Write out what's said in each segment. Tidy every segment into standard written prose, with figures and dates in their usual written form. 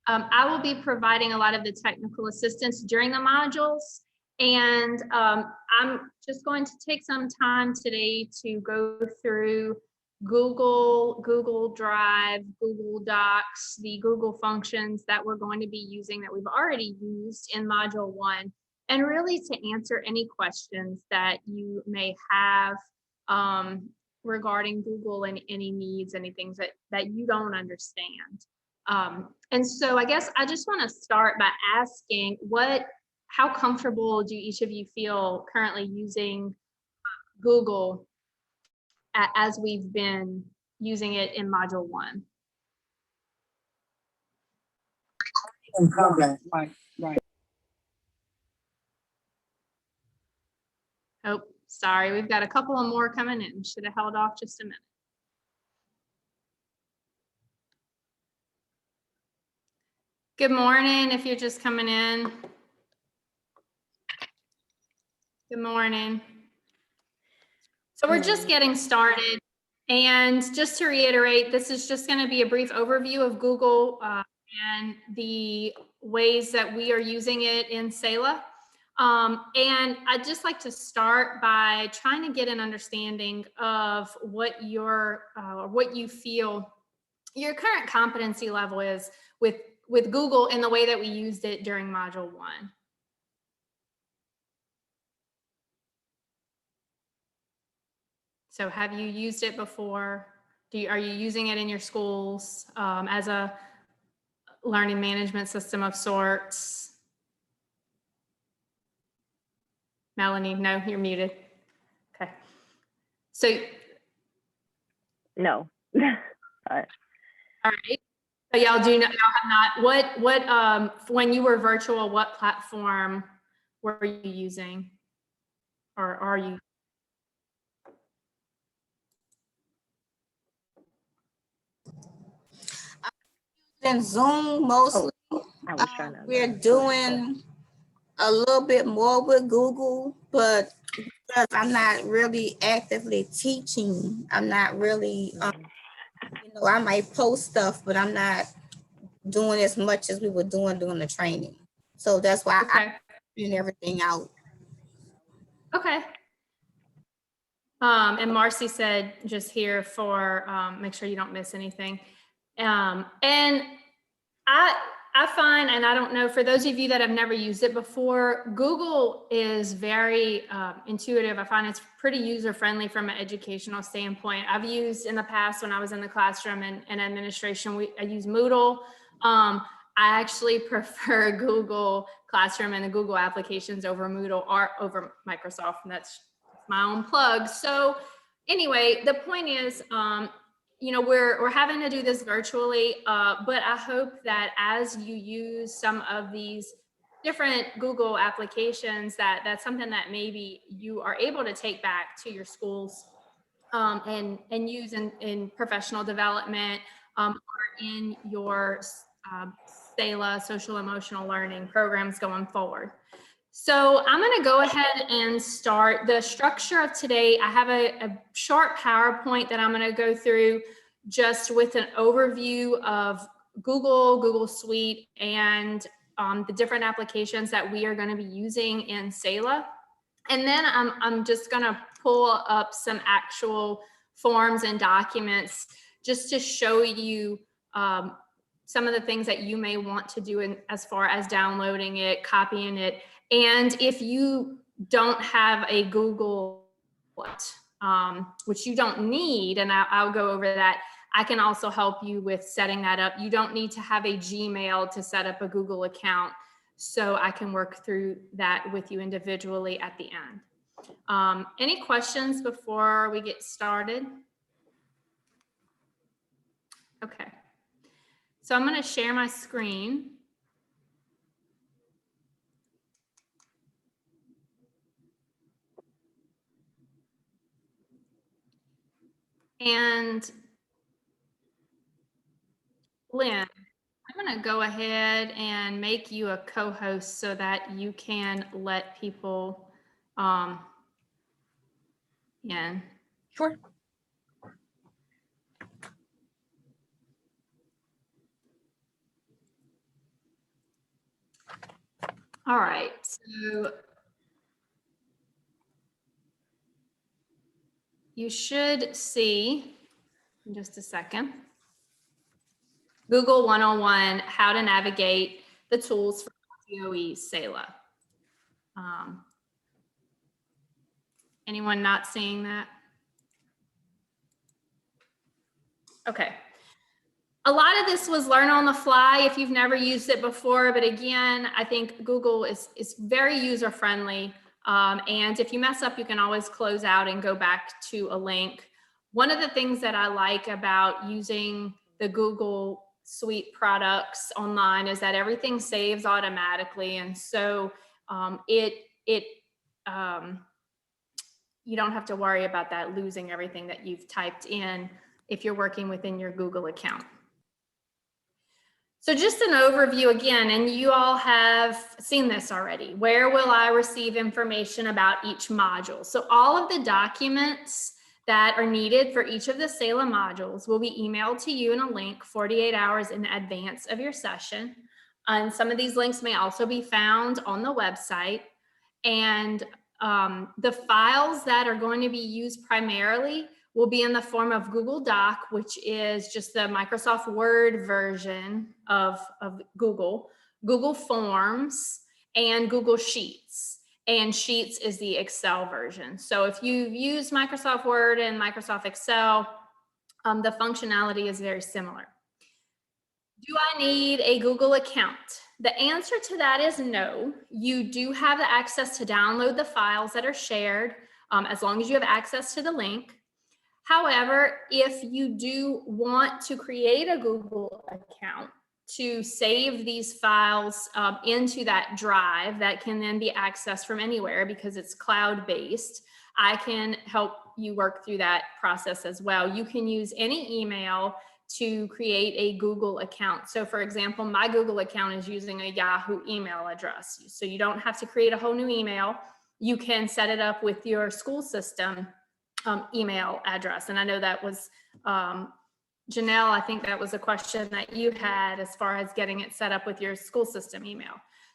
I will be providing a lot of the technical assistance during the modules. And I'm just going to take some time today to go through Google Drive, Google Docs, the Google functions that we're going to be using that we've already used in Module 1, and really to answer any questions that you may have regarding Google and any needs, any things that you don't understand. And so I guess I just want to start by asking how comfortable do each of you feel currently using Google as we've been using it in Module 1? Right. Oh, sorry, we've got a couple of more coming in. Should have held off just a minute. Good morning, if you're just coming in. Good morning. So we're just getting started. And just to reiterate, this is just going to be a brief overview of Google and the ways that we are using it in SELA. And I'd just like to start by trying to get an understanding of what you feel your current competency level is with Google in the way that we used it during Module 1. So have you used it before? Are you using it in your schools as a learning management system of sorts? Melanie, no, you're muted. Okay. So. No. All right. So y'all have not. What when you were virtual, what platform were you using, or are you? In Zoom mostly. We're doing a little bit more with Google, but because I'm not really actively teaching, I'm not really, I might post stuff, but I'm not doing as much as we were doing during the training. So that's why I'm figuring everything out. Okay. And Marcy said just here for make sure you don't miss anything. And I find, and I don't know, for those of you that have never used it before, Google is very intuitive. I find it's pretty user-friendly from an educational standpoint. I've used in the past when I was in the classroom and administration, I use Moodle. I actually prefer Google Classroom and the Google applications over Moodle or over Microsoft, and that's my own plug. So anyway, the point is, we're having to do this virtually, but I hope that as you use some of these different Google applications, that's something that maybe you are able to take back to your schools and use in professional development or in your SELA, social emotional learning programs going forward. So I'm going to go ahead and start the structure of today. I have a short PowerPoint that I'm going to go through just with an overview of Google Suite, and the different applications that we are going to be using in SELA. And then I'm just going to pull up some actual forms and documents just to show you some of the things that you may want to do as far as downloading it, copying it. And if you don't have a Google, which you don't need, and I'll go over that, I can also help you with setting that up. You don't need to have a Gmail to set up a Google account, so I can work through that with you individually at the end. Any questions before we get started? Okay, so I'm going to share my screen. And Lynn, I'm going to go ahead and make you a co-host so that you can let people in. Sure. All right, so you should see in just a second. Google 101, how to navigate the tools for DOE SELA. Anyone not seeing that? Okay. A lot of this was learn on the fly if you've never used it before, but again, I think Google is very user-friendly. And if you mess up, you can always close out and go back to a link. One of the things that I like about using the Google Suite products online is that everything saves automatically. And so you don't have to worry about that losing everything that you've typed in if you're working within your Google account. So just an overview again, and you all have seen this already. Where will I receive information about each module? So all of the documents that are needed for each of the SELA modules will be emailed to you in a link 48 hours in advance of your session. And some of these links may also be found on the website. And the files that are going to be used primarily will be in the form of Google Doc, which is just the Microsoft Word version of Google, Google Forms, and Google Sheets. And Sheets is the Excel version. So if you've used Microsoft Word and Microsoft Excel, the functionality is very similar. Do I need a Google account? The answer to that is no. You do have the access to download the files that are shared as long as you have access to the link. However, if you do want to create a Google account to save these files into that drive that can then be accessed from anywhere because it's cloud-based, I can help you work through that process as well. You can use any email to create a Google account. So for example, my Google account is using a Yahoo email address. So you don't have to create a whole new email. You can set it up with your school system email address. And I know that was, Janelle, I think that was a question that you had as far as getting it set up with your school system email.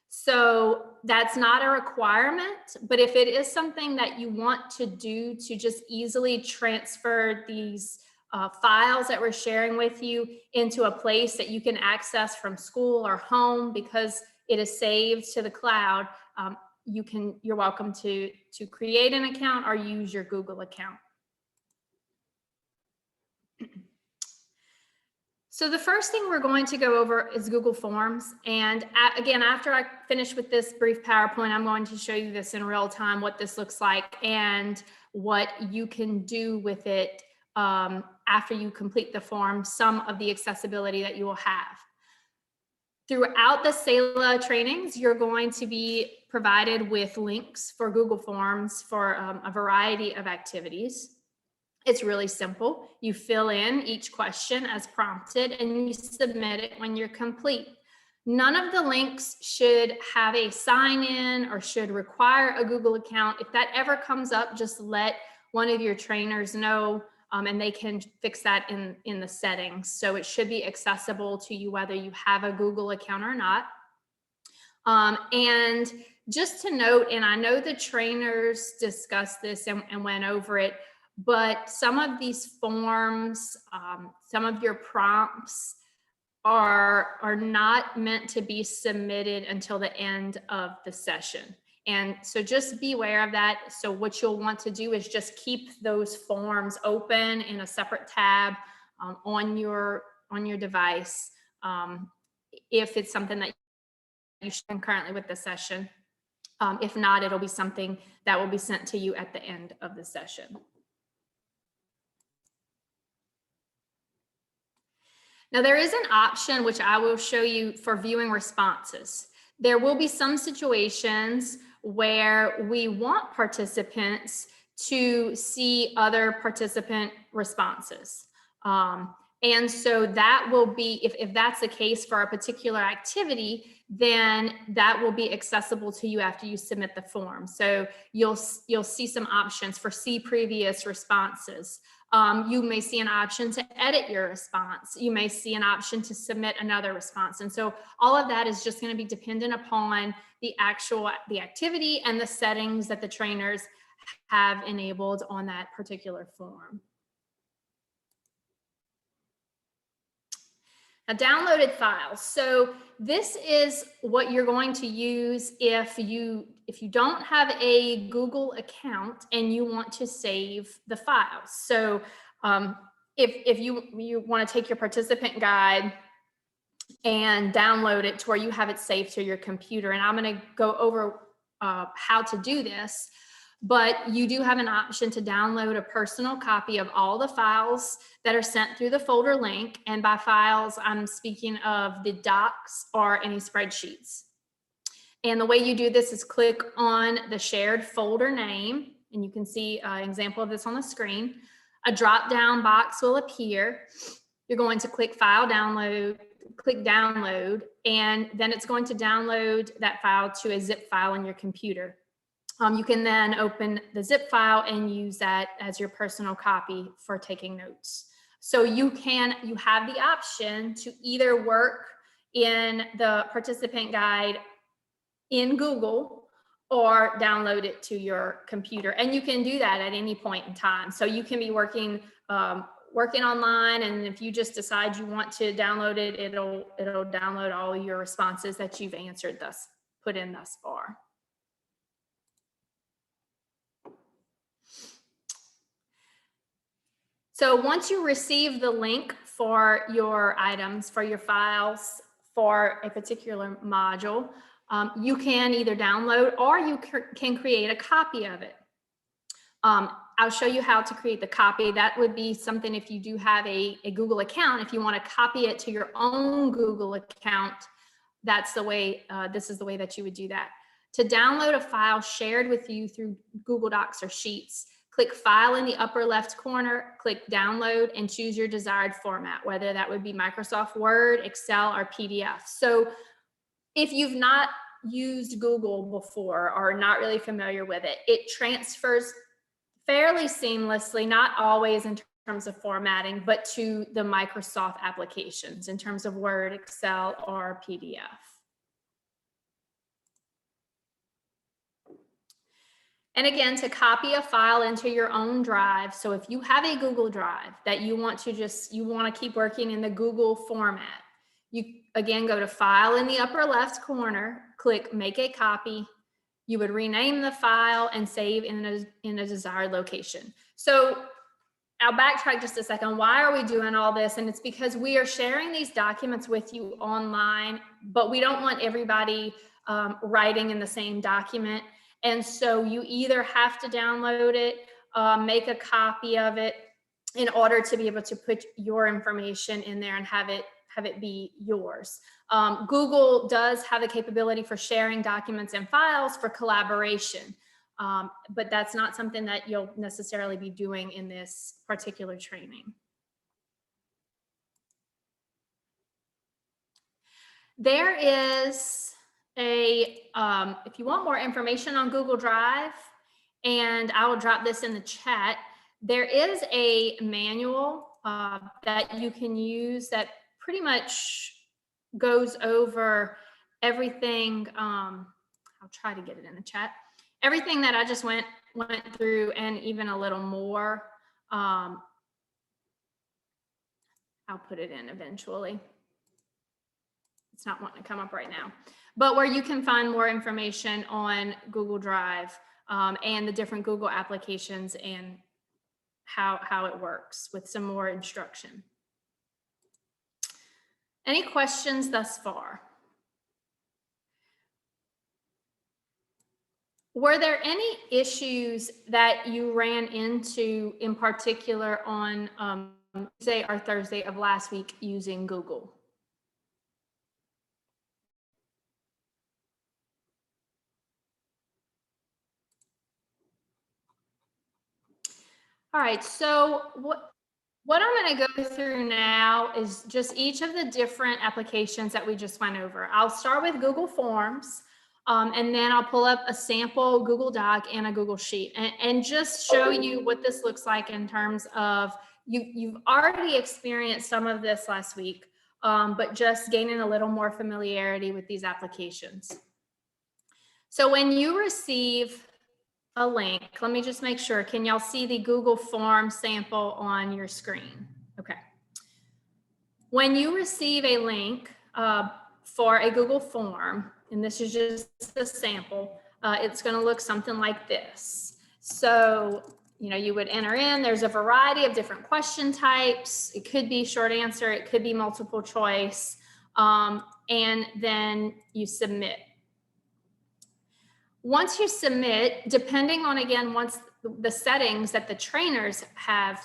So that's not a requirement, but if it is something that you want to do to just easily transfer these files that we're sharing with you into a place that you can access from school or home because it is saved to the cloud, you're welcome to create an account or use your Google account. So the first thing we're going to go over is Google Forms. And again, after I finish with this brief PowerPoint, I'm going to show you this in real time, what this looks like and what you can do with it after you complete the form, some of the accessibility that you will have. Throughout the SELA trainings, you're going to be provided with links for Google Forms for a variety of activities. It's really simple. You fill in each question as prompted and you submit it when you're complete. None of the links should have a sign-in or should require a Google account. If that ever comes up, just let one of your trainers know and they can fix that in the settings. So it should be accessible to you whether you have a Google account or not. And just to note, and I know the trainers discussed this and went over it, but some of these forms, some of your prompts are not meant to be submitted until the end of the session. And so just be aware of that. So what you'll want to do is just keep those forms open in a separate tab on your device if it's something that you should concurrently with the session. If not, it'll be something that will be sent to you at the end of the session. Now there is an option which I will show you for viewing responses. There will be some situations where we want participants to see other participant responses. And so that will be, if that's the case for a particular activity, then that will be accessible to you after you submit the form. So you'll see some options for see previous responses. You may see an option to edit your response. You may see an option to submit another response. And so all of that is just going to be dependent upon the activity and the settings that the trainers have enabled on that particular form. Now, downloaded files. So this is what you're going to use if you don't have a Google account and you want to save the files. So if you want to take your participant guide and download it to where you have it saved to your computer, and I'm going to go over how to do this. But you do have an option to download a personal copy of all the files that are sent through the folder link. And by files, I'm speaking of the docs or any spreadsheets. And the way you do this is click on the shared folder name, and you can see an example of this on the screen. A drop-down box will appear. You're going to click File Download, click Download, and then it's going to download that file to a zip file on your computer. You can then open the zip file and use that as your personal copy for taking notes. So you have the option to either work in the participant guide in Google or download it to your computer. And you can do that at any point in time. So you can be working online, and if you just decide you want to download it, it'll download all your responses that you've put in thus far. So once you receive the link for your items, for your files, for a particular module, you can either download or you can create a copy of it. I'll show you how to create the copy. That would be something if you do have a Google account. If you want to copy it to your own Google account, that's the way, this is the way that you would do that. To download a file shared with you through Google Docs or Sheets, click File in the upper left corner, click Download, and choose your desired format, whether that would be Microsoft Word, Excel, or PDF. So if you've not used Google before or not really familiar with it, it transfers fairly seamlessly, not always in terms of formatting, but to the Microsoft applications in terms of Word, Excel, or PDF. And again, to copy a file into your own drive. So if you have a Google Drive that you want to keep working in the Google format, you again go to File in the upper left corner, click Make a Copy. You would rename the file and save in a desired location. So I'll backtrack just a second. Why are we doing all this? And it's because we are sharing these documents with you online, but we don't want everybody writing in the same document. And so you either have to download it, make a copy of it in order to be able to put your information in there and have it be yours. Google does have the capability for sharing documents and files for collaboration, but that's not something that you'll necessarily be doing in this particular training. There is if you want more information on Google Drive, and I will drop this in the chat, there is a manual that you can use that pretty much goes over everything. I'll try to get it in the chat. Everything that I just went through and even a little more. I'll put it in eventually. It's not wanting to come up right now. But where you can find more information on Google Drive and the different Google applications and how it works with some more instruction. Any questions thus far? Were there any issues that you ran into in particular on Tuesday or Thursday of last week using Google? All right, so what I'm going to go through now is just each of the different applications that we just went over. I'll start with Google Forms. And then I'll pull up a sample Google Doc and a Google Sheet and just show you what this looks like in terms of you've already experienced some of this last week, but just gaining a little more familiarity with these applications. So when you receive a link, let me just make sure, can y'all see the Google form sample on your screen? Okay. When you receive a link for a Google form, and this is just the sample, it's going to look something like this. So, you know, you would enter in, there's a variety of different question types. It could be short answer, it could be multiple choice, and then you submit. Once you submit, depending on, again, once the settings that the trainers have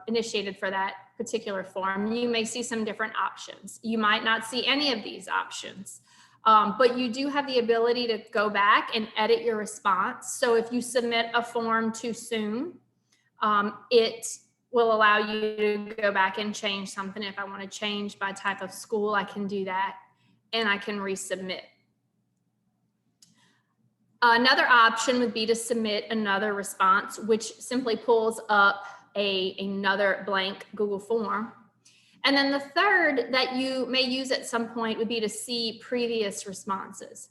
initiated for that particular form, you may see some different options. You might not see any of these options, but you do have the ability to go back and edit your response. So if you submit a form too soon, it will allow you to go back and change something. If I want to change by type of school, I can do that and I can resubmit. Another option would be to submit another response, which simply pulls up another blank Google form. And then the third that you may use at some point would be to see previous responses.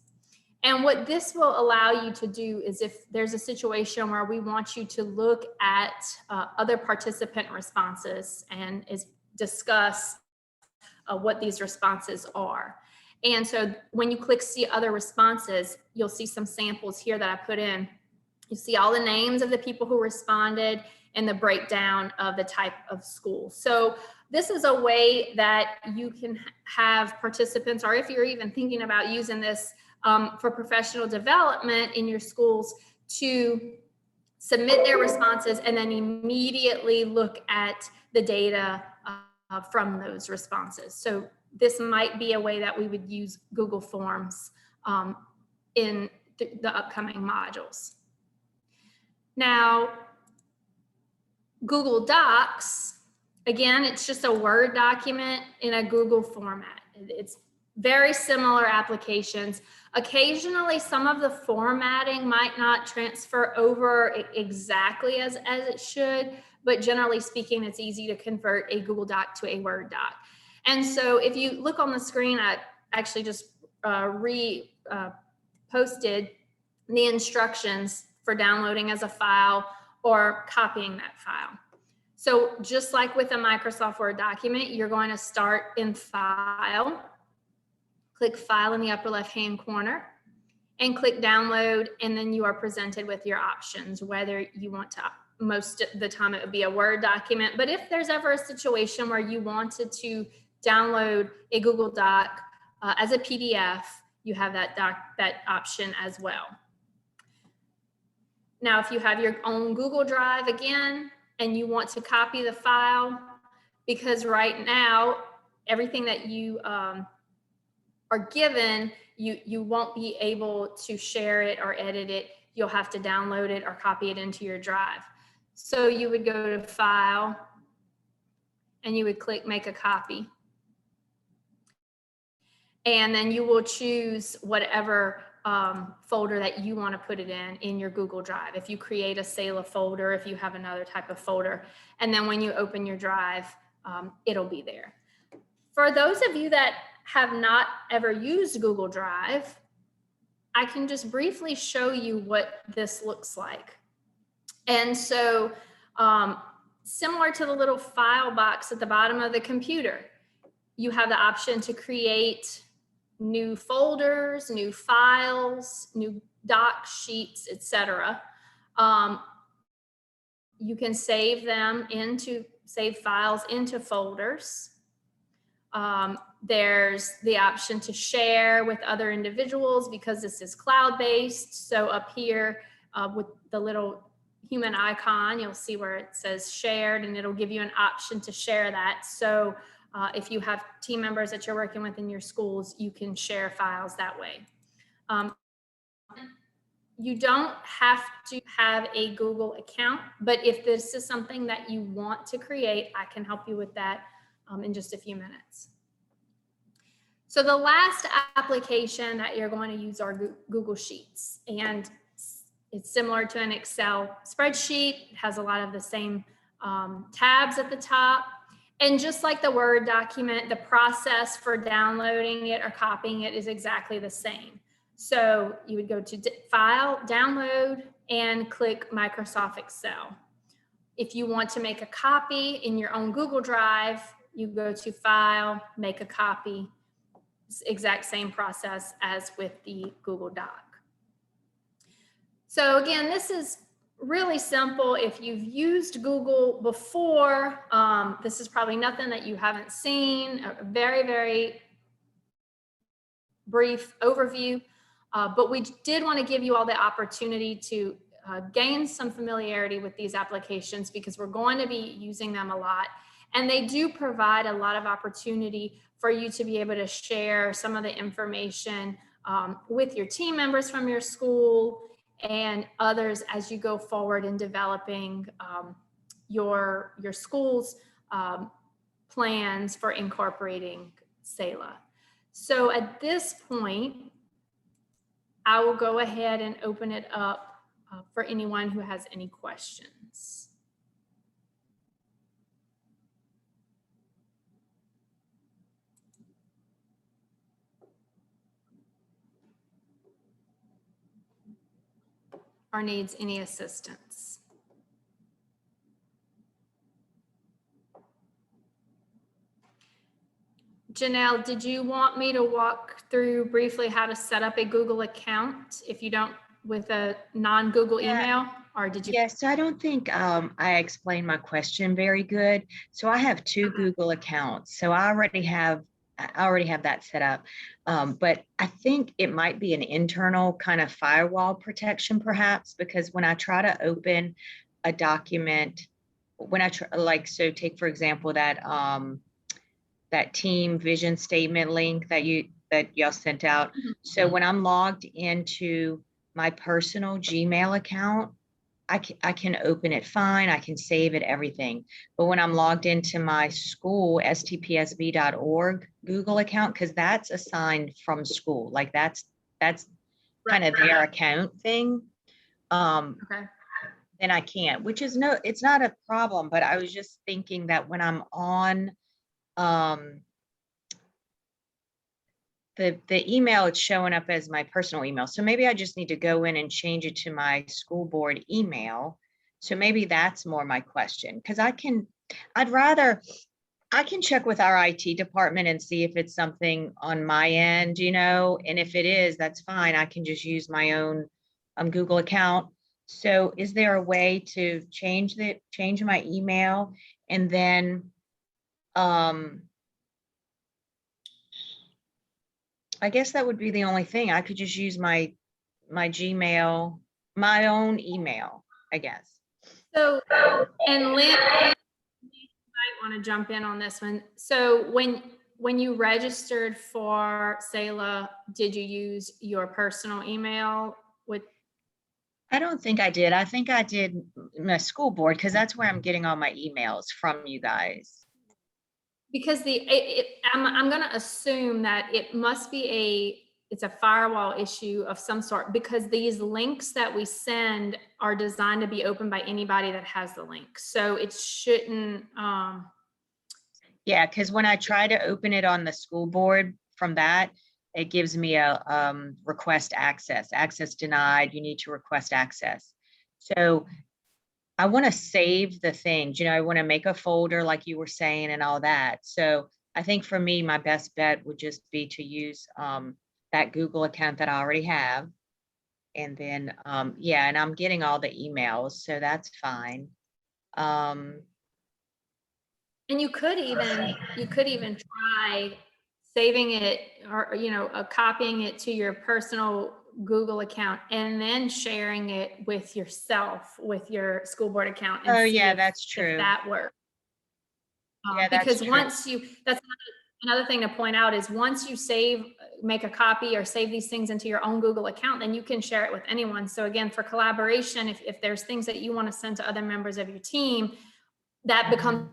And what this will allow you to do is if there's a situation where we want you to look at other participant responses and discuss what these responses are. And so when you click see other responses, you'll see some samples here that I put in. You see all the names of the people who responded and the breakdown of the type of school. So this is a way that you can have participants, or if you're even thinking about using this for professional development in your schools, to submit their responses and then immediately look at the data from those responses. So this might be a way that we would use Google Forms in the upcoming modules. Now, Google Docs, again, it's just a Word document in a Google format. It's very similar applications. Occasionally, some of the formatting might not transfer over exactly as it should, but generally speaking, it's easy to convert a Google Doc to a Word doc. And so if you look on the screen, I actually just posted the instructions for downloading as a file or copying that file. So just like with a Microsoft Word document, you're going to start in File, click File in the upper left-hand corner, and click Download, and then you are presented with your options, whether you want to, most of the time it would be a Word document, but if there's ever a situation where you wanted to download a Google Doc as a PDF, you have that option as well. Now, if you have your own Google Drive again, and you want to copy the file, because right now, everything that you are given, you won't be able to share it or edit it. You'll have to download it or copy it into your drive. So you would go to File, and you would click Make a Copy. And then you will choose whatever folder that you want to put it in your Google Drive. If you create a SELA folder, if you have another type of folder, and then when you open your drive, it'll be there. For those of you that have not ever used Google Drive, I can just briefly show you what this looks like. And so similar to the little file box at the bottom of the computer, you have the option to create new folders, new files, new doc sheets, etc. You can save files into folders. There's the option to share with other individuals because this is cloud-based. So up here with the little human icon, you'll see where it says shared, and it'll give you an option to share that. So if you have team members that you're working with in your schools, you can share files that way. You don't have to have a Google account, but if this is something that you want to create, I can help you with that in just a few minutes. So the last application that you're going to use are Google Sheets, and it's similar to an Excel spreadsheet. It has a lot of the same tabs at the top. And just like the Word document, the process for downloading it or copying it is exactly the same. So you would go to File, Download, and click Microsoft Excel. If you want to make a copy in your own Google Drive, you go to File, Make a Copy. Exact same process as with the Google Doc. So again, this is really simple. If you've used Google before, this is probably nothing that you haven't seen, a very, very brief overview, but we did want to give you all the opportunity to gain some familiarity with these applications because we're going to be using them a lot. And they do provide a lot of opportunity for you to be able to share some of the information with your team members from your school and others as you go forward in developing your school's plans for incorporating SELA. So at this point, I will go ahead and open it up for anyone who has any questions. Or needs any assistance. Janelle, did you want me to walk through briefly how to set up a Google account if you don't with a non-Google email, or did you? Yes, so I don't think I explained my question very good. So I have two Google accounts. So I already have that set up. But I think it might be an internal kind of firewall protection perhaps, because when I try to open a document, when I try, like, so take for example that that team vision statement link that y'all sent out. So when I'm logged into my personal Gmail account, I can open it fine. I can save it, everything. But when I'm logged into my school, stpsb.org Google account, because that's assigned from school, like that's kind of their account thing. Okay. Then I can't, which is it's not a problem, but I was just thinking that when I'm on the email, it's showing up as my personal email. So maybe I just need to go in and change it to my school board email. So maybe that's more my question, because I can check with our IT department and see if it's something on my end, and if it is, that's fine. I can just use my own Google account. So is there a way to change my email and then I guess that would be the only thing. I could just use my Gmail, my own email, I guess. So, and Lynn, you might want to jump in on this one. So when you registered for SELA, did you use your personal email with? I don't think I did. I think I did my school board, because that's where I'm getting all my emails from you guys. Because I'm going to assume that it must be it's a firewall issue of some sort, because these links that we send are designed to be opened by anybody that has the link. So it shouldn't. Yeah, because when I try to open it on the school board from that, it gives me a request access denied. You need to request access. So I want to save the things, I want to make a folder like you were saying and all that. So I think for me, my best bet would just be to use that Google account that I already have. And then, yeah, and I'm getting all the emails, so that's fine. And you could even try saving it or, copying it to your personal Google account and then sharing it with yourself, with your school board account. And yeah, that's true. If that works. Yeah, because that's another thing to point out is once you make a copy or save these things into your own Google account, then you can share it with anyone. So again, for collaboration, if there's things that you want to send to other members of your team, that becomes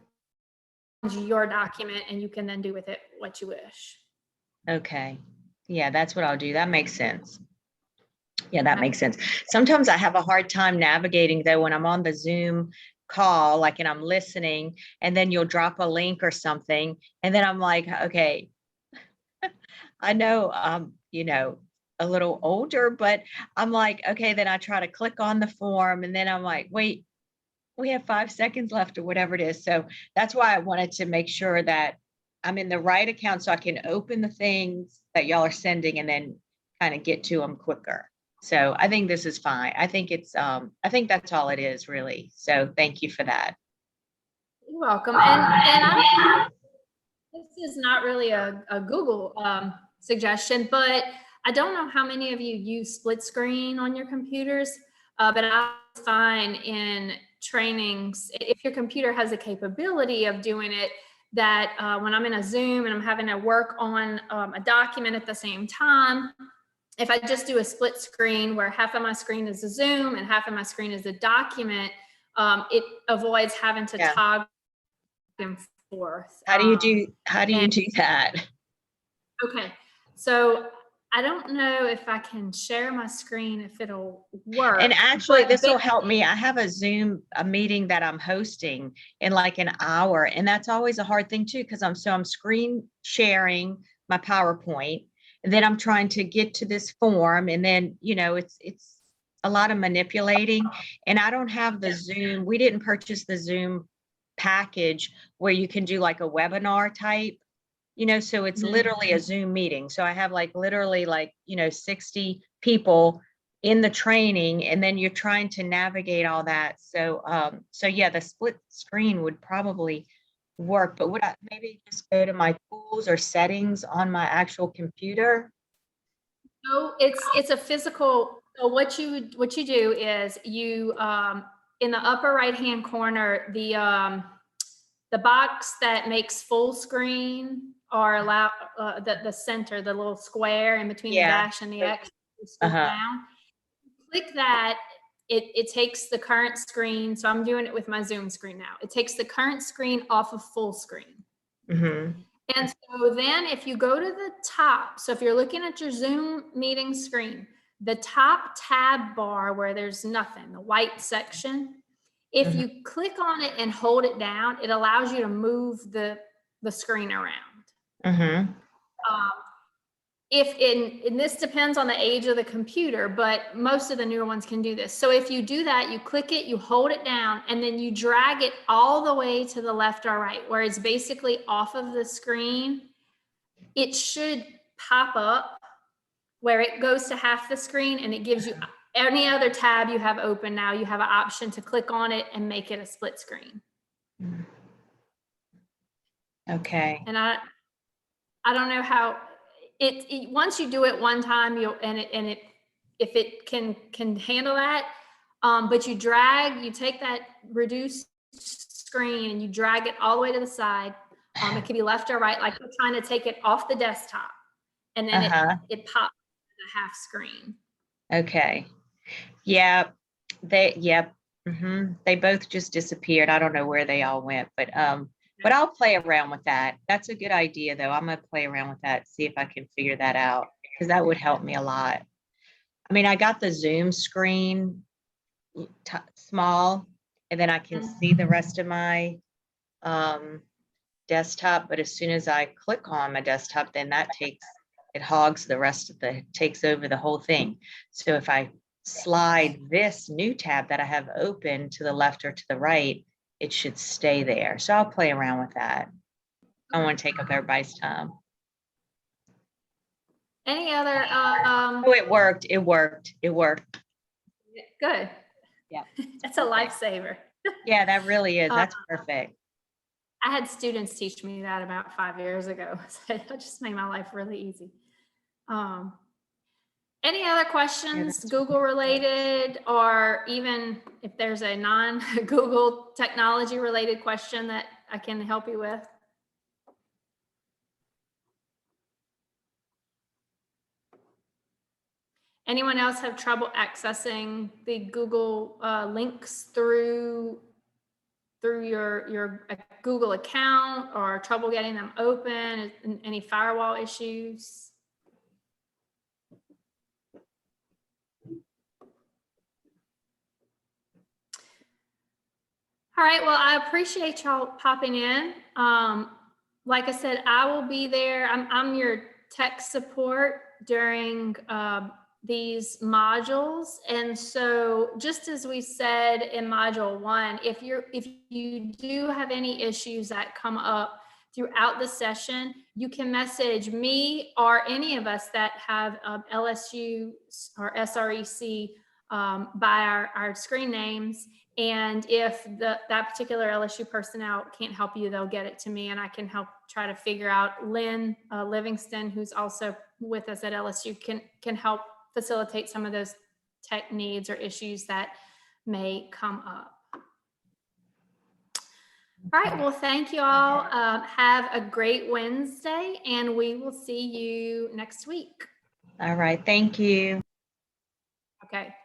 your document and you can then do with it what you wish. Okay. Yeah, that's what I'll do. That makes sense. Yeah, that makes sense. Sometimes I have a hard time navigating though when I'm on the Zoom call, like, and I'm listening, and then you'll drop a link or something. And then I'm like, okay, I know you know, a little older, but I'm like, okay, then I try to click on the form and then I'm like, wait, we have 5 seconds left or whatever it is. So that's why I wanted to make sure that I'm in the right account so I can open the things that y'all are sending and then kind of get to them quicker. So I think this is fine. I think it's I think that's all it is really. So thank you for that. You're welcome. And I, this is not really a Google suggestion, but I don't know how many of you use split screen on your computers, but I find in trainings, if your computer has the capability of doing it, that when I'm in a Zoom and I'm having to work on a document at the same time, if I just do a split screen where half of my screen is a Zoom and half of my screen is a document, it avoids having to Yeah. toggle back and forth. How do you do that? Okay, so I don't know if I can share my screen, if it'll work. And actually, but this will help me. I have a meeting that I'm hosting in like an hour, and that's always a hard thing too, because I'm screen sharing my PowerPoint, and then I'm trying to get to this form, and then it's a lot of manipulating, and I don't have the Zoom. We didn't purchase the Zoom package where you can do like a webinar type. So it's literally a Zoom meeting. So I have like literally like 60 people in the training, and then you're trying to navigate all that. So yeah, the split screen would probably work, but would I maybe just go to my tools or settings on my actual computer? No, it's a physical. So what you do is you in the upper right hand corner, the box that makes full screen or allow the center, the little square in between the Yeah. dash and the X, scroll down. Click that. It takes the current screen. So I'm doing it with my Zoom screen now. It takes the current screen off of full screen. Mm-hmm. And so then if you go to the top, so if you're looking at your Zoom meeting screen, the top tab bar where there's nothing, the white section, if you click on it and hold it down, it allows you to move the screen around. Mm-hmm. And this depends on the age of the computer, but most of the newer ones can do this. So if you do that, you click it, you hold it down, and then you drag it all the way to the left or right, where it's basically off of the screen. It should pop up where it goes to half the screen, and it gives you any other tab you have open now. You have an option to click on it and make it a split screen. Okay. And I don't know how it once you do it one time, if it can handle that, but you take that reduced screen and you drag it all the way to the side. It could be left or right, like you're trying to take it off the desktop, and then it pops the half screen. Okay. Yeah. They both just disappeared. I don't know where they all went, but I'll play around with that. That's a good idea though. I'm gonna play around with that, see if I can figure that out, because that would help me a lot. I mean, I got the Zoom screen small, and then I can see the rest of my desktop, but as soon as I click on my desktop, then it hogs the rest of takes over the whole thing. So if I slide this new tab that I have open to the left or to the right, it should stay there. So I'll play around with that. I don't want to take up everybody's time. Any other? Oh, it worked. It worked. Good. Yeah. That's a lifesaver. Yeah, that really is. That's perfect. I had students teach me that about 5 years ago. So it just made my life really easy. Any other questions, Google related, or even if there's a non-Google technology related question that I can help you with? Anyone else have trouble accessing the Google links through through your Google account or trouble getting them open? Any firewall issues? All right, well, I appreciate y'all popping in. Like I said, I will be there. I'm your tech support during these modules. And so just as we said in module 1, if you do have any issues that come up throughout the session, you can message me or any of us that have LSU or SREC by our screen names. And if that particular LSU personnel can't help you, they'll get it to me and I can help try to figure out. Lynn Livingston, who's also with us at LSU, can help facilitate some of those tech needs or issues that may come up. All right, well, thank you all. Have a great Wednesday and we will see you next week. All right, thank you. Okay.